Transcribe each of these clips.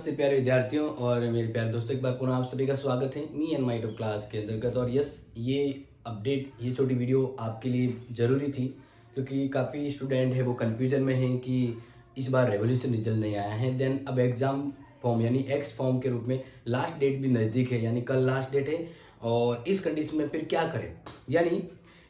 नमस्ते प्यारे विद्यार्थियों और मेरे प्यारे दोस्तों, एक बार पुनः आप सभी का स्वागत है me and my top class के अंतर्गत। और यस, ये अपडेट, ये छोटी वीडियो आपके लिए ज़रूरी थी क्योंकि काफ़ी स्टूडेंट है वो कन्फ्यूजन में हैं कि इस बार रेवोल्यूशन रिजल्ट नहीं आया है। देन अब एग्ज़ाम फॉर्म यानी एक्स फॉर्म के रूप में लास्ट डेट भी नज़दीक है, यानी कल लास्ट डेट है। और इस कंडीशन में फिर क्या करें, यानी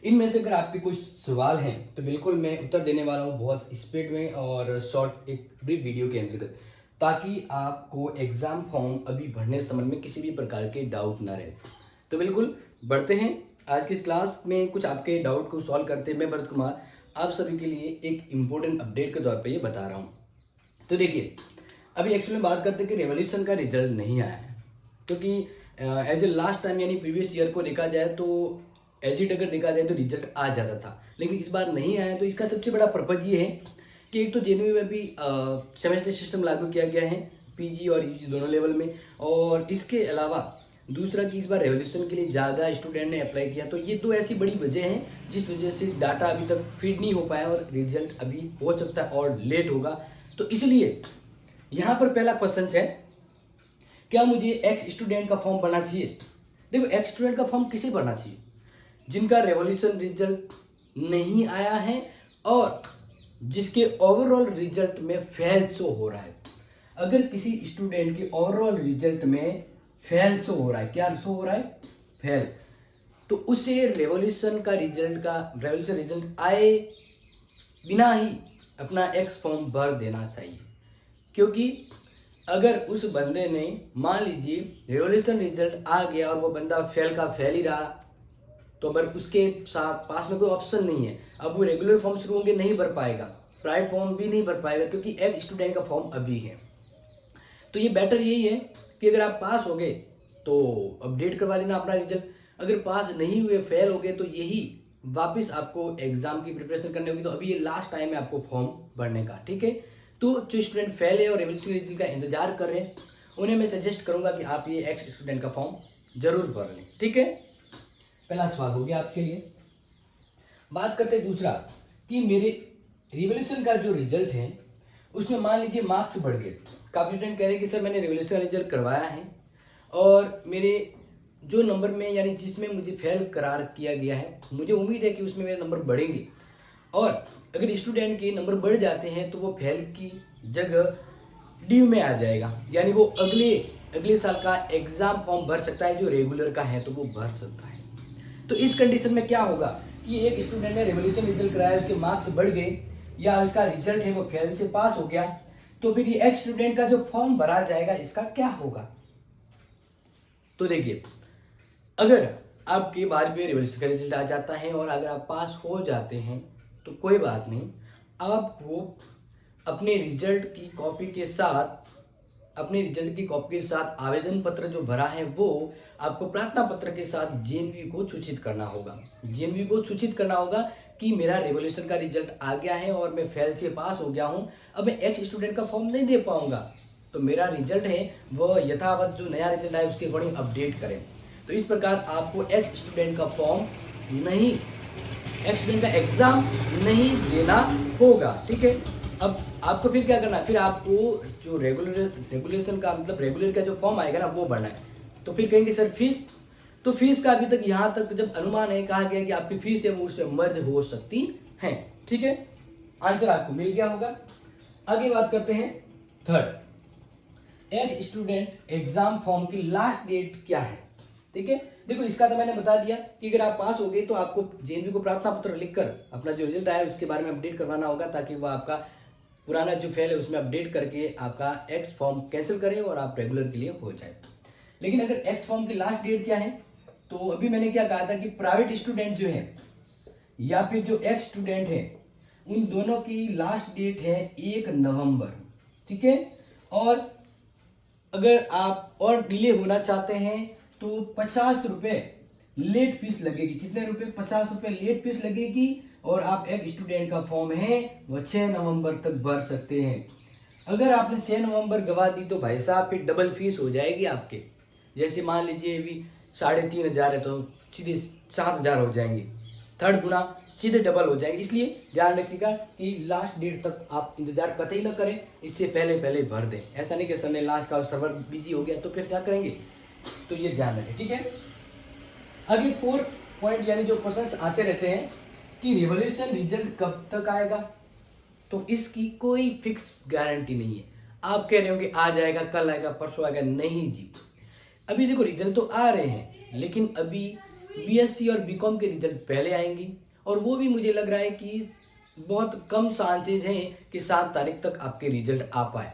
इनमें से अगर आपके कुछ सवाल हैं तो बिल्कुल मैं उत्तर देने वाला हूँ बहुत स्पीड में और शॉर्ट एक ब्रीफ वीडियो के अंतर्गत, ताकि आपको एग्ज़ाम फॉर्म अभी भरने समय में किसी भी प्रकार के डाउट ना रहे। तो बिल्कुल बढ़ते हैं आज की इस क्लास में, कुछ आपके डाउट को सॉल्व करते हैं। मैं भरत कुमार आप सभी के लिए एक इम्पोर्टेंट अपडेट के तौर पे ये बता रहा हूँ। तो देखिए, अभी एक्चुअली बात करते हैं कि रेवोल्यूशन का रिजल्ट नहीं आया है, क्योंकि एज ए लास्ट टाइम यानी प्रीवियस ईयर को देखा जाए तो एज इट अगर देखा जाए तो रिजल्ट आ जाता था, लेकिन इस बार नहीं आया। तो इसका सबसे बड़ा पर्पज़ ये है कि एक तो जेएनयू में भी सेमेस्टर सिस्टम लागू किया गया है पीजी और यूजी दोनों लेवल में, और इसके अलावा दूसरा कि इस बार रेवोल्यूशन के लिए ज़्यादा स्टूडेंट ने अप्लाई किया। तो ये दो ऐसी बड़ी वजह हैं जिस वजह से डाटा अभी तक फीड नहीं हो पाया और रिजल्ट अभी हो सकता है और लेट होगा। तो इसलिए यहाँ पर पहला क्वेश्चन है, क्या मुझे एक्स स्टूडेंट का फॉर्म भरना चाहिए? देखो, एक्स स्टूडेंट का फॉर्म किसे भरना चाहिए? जिनका रेवोल्यूशन रिजल्ट नहीं आया है और जिसके ओवरऑल रिजल्ट में फेल शो हो रहा है। अगर किसी स्टूडेंट के ओवरऑल रिजल्ट में फेल शो हो रहा है, क्या शो हो रहा है? फेल, तो उसे रेवोल्यूशन रिजल्ट आए बिना ही अपना एक्स फॉर्म भर देना चाहिए। क्योंकि अगर उस बंदे ने, मान लीजिए रेवोल्यूशन रिजल्ट आ गया और वो बंदा फेल का फेल ही रहा, तो अगर उसके साथ पास में कोई ऑप्शन नहीं है, अब वो रेगुलर फॉर्म शुरू होंगे नहीं भर पाएगा, प्राइवेट फॉर्म भी नहीं भर पाएगा, क्योंकि एक स्टूडेंट का फॉर्म अभी है। तो ये बेटर यही है कि अगर आप पास हो गए तो अपडेट करवा देना अपना रिजल्ट, अगर पास नहीं हुए फेल हो गए तो यही वापस आपको एग्जाम की प्रिपरेशन करनी होगी। तो अभी ये लास्ट टाइम है आपको फॉर्म भरने का, ठीक है। तो जो स्टूडेंट फेल है और रेवोल्यूशन रिजल्ट का इंतजार कर रहे हैं, उन्हें मैं सजेस्ट करूंगा कि आप ये एक्स स्टूडेंट का फॉर्म जरूर भर लें, ठीक है। पहला सवाल हो गया आपके लिए। बात करते हैं दूसरा कि मेरे रिवोल्यूशन का जो रिजल्ट है उसमें मान लीजिए मार्क्स बढ़ गए। काफ़ी स्टूडेंट कह रहे हैं कि सर मैंने रिवोल्यूशन का रिजल्ट करवाया है और मेरे जो नंबर में यानी जिसमें मुझे फेल करार किया गया है, मुझे उम्मीद है कि उसमें मेरे नंबर बढ़ेंगे। और अगर स्टूडेंट के नंबर बढ़ जाते हैं तो वो फेल की जगह ड्यू में आ जाएगा, यानी वो अगले साल का एग्जाम फॉर्म भर सकता है, जो रेगुलर का है तो वो भर सकता है। तो इस कंडीशन में क्या होगा कि एक स्टूडेंट ने रेवोल्यूशन रिजल्ट कराया, उसके मार्क्स बढ़ गए या इसका रिजल्ट है वो फेल से पास हो गया, तो फिर ये एक स्टूडेंट का जो फॉर्म भरा जाएगा इसका क्या होगा? तो देखिए, अगर आपके बाद में रेवोल्यूशन का रिजल्ट आ जाता है और अगर आप पास हो जाते हैं तो कोई बात नहीं, आपको अपने रिजल्ट की कॉपी के साथ आवेदन पत्र जो भरा है वो आपको प्रार्थना पत्र के साथ जेएनयू को सूचित करना होगा कि मेरा रेवोल्यूशन का रिजल्ट आ गया है और मैं फेल से पास हो गया हूं, अब मैं एक्स स्टूडेंट का फॉर्म नहीं दे पाऊंगा, तो मेरा रिजल्ट है वह यथावत जो नया रिजल्ट आए उसके अकॉर्डिंग अपडेट करें। तो इस प्रकार आपको एक्स स्टूडेंट का एग्जाम नहीं देना होगा, ठीक है। अब आपको फिर क्या करना है, फिर आपको जो रेगुलेशन का मतलब रेगुलर का जो फॉर्म आएगा ना वो भरना है। तो फिर कहेंगे सर फीस, तो फीस का अभी तक यहाँ तक जब अनुमान है, कहा गया कि आपकी फीस है वो उसमें मर्ज हो सकती है, ठीक है। आंसर आपको मिल गया होगा। आगे बात करते हैं third, x student exam form की लास्ट डेट क्या है, ठीक है। देखो, इसका तो मैंने बता दिया कि अगर आप पास हो गए तो आपको जेएनयू को प्रार्थना पत्र लिखकर अपना जो रिजल्ट आया उसके बारे में अपडेट करवाना होगा, ताकि वो आपका पुराना जो फेल है उसमें अपडेट करके आपका एक्स फॉर्म कैंसिल करे और आप रेगुलर के लिए हो जाए। लेकिन अगर एक्स फॉर्म की लास्ट डेट क्या है, तो अभी मैंने क्या कहा था कि प्राइवेट स्टूडेंट जो है या फिर जो एक्स स्टूडेंट है उन दोनों की लास्ट डेट है 1 नवंबर, ठीक है। और अगर आप और डिले होना चाहते हैं तो 50 रुपये लेट फीस लगेगी। कितने रुपए? 50 रुपये लेट फीस लगेगी और आप एक स्टूडेंट का फॉर्म है वो 6 नवंबर तक भर सकते हैं। अगर आपने 6 नवंबर गवा दी तो भाई साहब फिर डबल फीस हो जाएगी आपके। जैसे मान लीजिए अभी 3,500 है तो सीधे 7,000 हो जाएंगे, थर्ड गुना सीधे डबल हो जाएंगे। इसलिए ध्यान रखिएगा कि लास्ट डेट तक आप इंतजार कतई ना करें, इससे पहले पहले भर दें। ऐसा नहीं कि समय लास्ट का सर्वर बिजी हो गया तो फिर क्या करेंगे, तो ये ध्यान रखें, ठीक है। आगे 4 पॉइंट यानी जो क्वेश्चंस आते रहते हैं कि रिवॉल्यूशन रिजल्ट कब तक आएगा, तो इसकी कोई फिक्स गारंटी नहीं है। आप कह रहे हो कि आज आएगा, कल आएगा, परसों आएगा, नहीं जी। अभी देखो रिजल्ट तो आ रहे हैं, लेकिन अभी बीएससी और बीकॉम के रिजल्ट पहले आएंगे, और वो भी मुझे लग रहा है कि बहुत कम चांसेज हैं कि 7 तारीख तक आपके रिजल्ट आ पाए।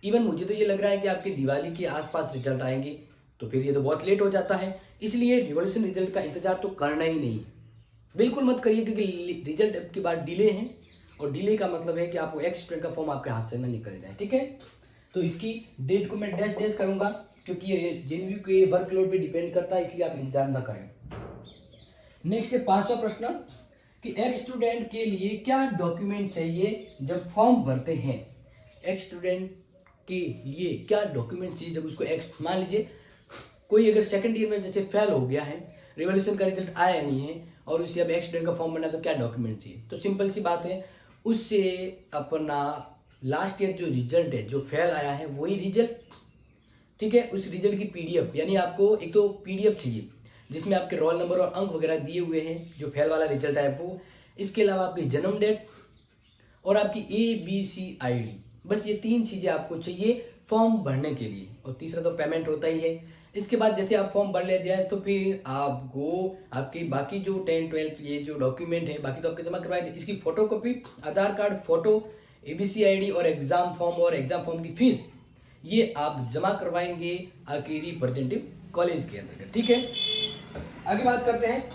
इवन मुझे तो ये लग रहा है कि आपके दिवाली के आसपास रिजल्ट आएंगे, तो फिर ये तो बहुत लेट हो जाता है। इसलिए रिवॉल्यूशन रिजल्ट का इंतजार तो करना ही नहीं, बिल्कुल मत करिए, क्योंकि रिजल्ट अब के बाद डिले हैं, और डिले का मतलब है कि आपको एक्स स्टूडेंट का फॉर्म आपके हाथ से ना निकल जाए, ठीक है। तो इसकी डेट को मैं डैश करूंगा, क्योंकि ये जेएनयू के वर्कलोड पे डिपेंड करता है, इसलिए आप इंतजार ना करें। नेक्स्ट है 5वां प्रश्न कि एक्स स्टूडेंट के लिए क्या डॉक्यूमेंट चाहिए जब फॉर्म भरते हैं। एक्स स्टूडेंट के लिए क्या डॉक्यूमेंट चाहिए जब उसको एक्स, मान लीजिए कोई अगर सेकंड ईयर में जैसे फेल हो गया है, रिवॉल्यूशन का रिजल्ट आया नहीं है और उसे अब एक्स स्टूडेंट का फॉर्म भरना है, तो क्या डॉक्यूमेंट चाहिए। तो सिंपल सी बात है, उससे अपना लास्ट ईयर जो रिजल्ट है, जो फेल आया है वही रिजल्ट, ठीक है, उस रिजल्ट की पीडीएफ, यानी आपको एक तो पीडीएफ चाहिए जिसमें आपके रोल नंबर और अंक वगैरह दिए हुए हैं, जो फेल वाला रिजल्ट है वो। इसके अलावा आपकी जन्म डेट और आपकी ABCID, बस ये 3 चीज़ें आपको चाहिए फॉर्म भरने के लिए, और तीसरा तो पेमेंट होता ही है। इसके बाद जैसे आप फॉर्म भर ले जाए तो फिर आपको आपकी बाकी जो 10, 12 ये जो डॉक्यूमेंट है बाकी तो आपके जमा करवाए थे, इसकी फोटोकॉपी, आधार कार्ड, फोटो, ABCID और एग्जाम फॉर्म की फीस ये आप जमा करवाएंगे आपकी रिप्रेजेंटेटिव कॉलेज के अंदर, ठीक है। आगे बात करते हैं,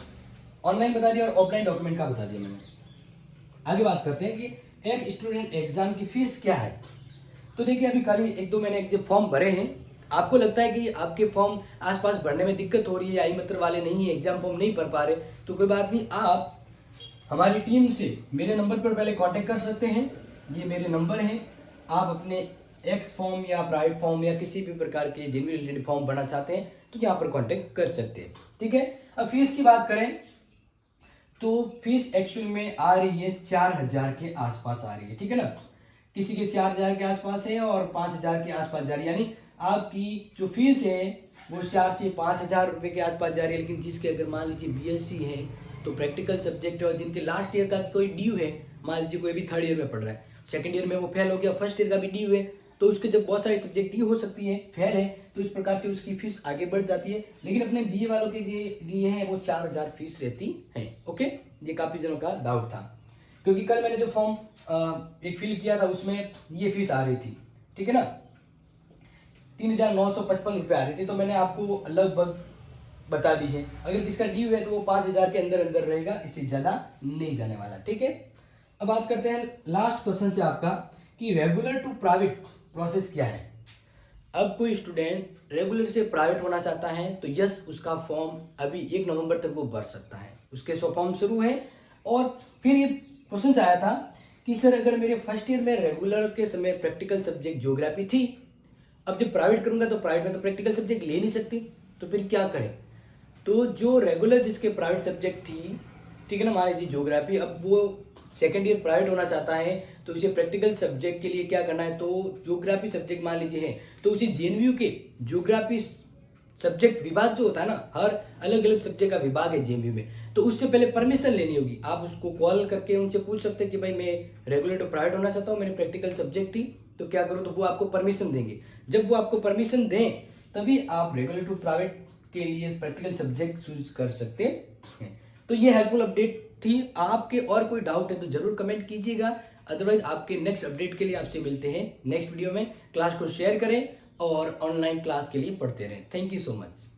ऑनलाइन बता दिया और ऑफलाइन डॉक्यूमेंट का बता दिया मैंने। आगे बात करते हैं कि एक स्टूडेंट एग्जाम की फीस क्या है। तो देखिए अभी खाली 1-2 मैंने जो फॉर्म भरे हैं, आपको लगता है कि आपके फॉर्म आसपास भरने में दिक्कत हो रही है, आई मित्र वाले नहीं है, एग्जाम फॉर्म नहीं भर पा रहे, तो कोई बात नहीं, आप हमारी टीम से मेरे नंबर पर पहले कांटेक्ट कर सकते हैं। ये मेरे नंबर हैं, आप अपने एक्स फॉर्म या प्राइवेट फॉर्म या किसी भी प्रकार के जेन्युइन रिलेटेड फॉर्म भरना चाहते हैं तो यहाँ पर कांटेक्ट कर सकते हैं, ठीक है। अब फीस की बात करें तो फीस एक्चुअल में आ रही है 4000 के आसपास आ रही है, ठीक है ना। किसी के 4000 के आसपास है और 5000 के आसपास जा रही है, यानी आपकी जो फीस है वो 4 से 5000 रुपये के आसपास जा रही है। लेकिन जिसके अगर मान लीजिए बीएससी है तो प्रैक्टिकल सब्जेक्ट है, और जिनके लास्ट ईयर का कोई ड्यू है, मान लीजिए कोई भी 3rd ईयर में पढ़ रहा है, 2nd ईयर में वो फेल हो गया, 1st ईयर का भी ड्यू है, तो उसके जब बहुत सारे सब्जेक्ट ड्यू हो सकती है, फेल है, तो इस प्रकार से उसकी फीस आगे बढ़ जाती है। लेकिन अपने बीए वालों के लिए है वो 4000 फीस रहती है, ओके। ये काफ़ी जनों का डाउट था, क्योंकि कल मैंने जो फॉर्म एक फिल किया था उसमें ये फीस आ रही थी, ठीक है ना, 3955 रुपये आ रही थी, तो मैंने आपको लगभग बता दी है। अगर किसका ड्यू है तो वो 5000 के अंदर अंदर रहेगा, इससे ज़्यादा नहीं जाने वाला, ठीक है। अब बात करते हैं लास्ट क्वेश्चन से आपका कि रेगुलर टू प्राइवेट प्रोसेस क्या है। अब कोई स्टूडेंट रेगुलर से प्राइवेट होना चाहता है तो यस, उसका फॉर्म अभी 1 नवंबर तक वो भर सकता है, उसके 100 फॉर्म शुरू है। और फिर ये क्वेश्चन आया था कि सर अगर मेरे 1st ईयर में रेगुलर के समय प्रैक्टिकल सब्जेक्ट ज्योग्राफी थी, अब जब प्राइवेट करूंगा तो प्राइवेट में तो प्रैक्टिकल सब्जेक्ट ले नहीं सकती, तो फिर क्या करें। तो जो रेगुलर जिसके प्राइवेट सब्जेक्ट थी, ठीक है ना, मान लीजिए ज्योग्राफी, अब वो 2nd ईयर प्राइवेट होना चाहता है तो उसे प्रैक्टिकल सब्जेक्ट के लिए क्या करना है, तो ज्योग्राफी सब्जेक्ट मान लीजिए है तो उसी जेएनयू के ज्योग्राफी सब्जेक्ट विभाग जो होता है ना, हर अलग अलग सब्जेक्ट का विभाग है जेएनयू में, तो उससे पहले परमिशन लेनी होगी। आप उसको कॉल करके उनसे पूछ सकते हैं कि भाई मैं रेगुलर टू प्राइवेट होना चाहता हूँ, मेरी प्रैक्टिकल सब्जेक्ट थी, तो क्या करूँ, तो वो आपको परमिशन देंगे। जब वो आपको परमिशन दें तभी आप रेगुलर टू प्राइवेट के लिए प्रैक्टिकल सब्जेक्ट चूज कर सकते हैं। तो ये हेल्पफुल अपडेट थी। आपके और कोई डाउट है तो जरूर कमेंट कीजिएगा, अदरवाइज आपके नेक्स्ट अपडेट के लिए आपसे मिलते हैं नेक्स्ट वीडियो में। क्लास को शेयर करें और ऑनलाइन क्लास के लिए पढ़ते रहें। Thank you so much.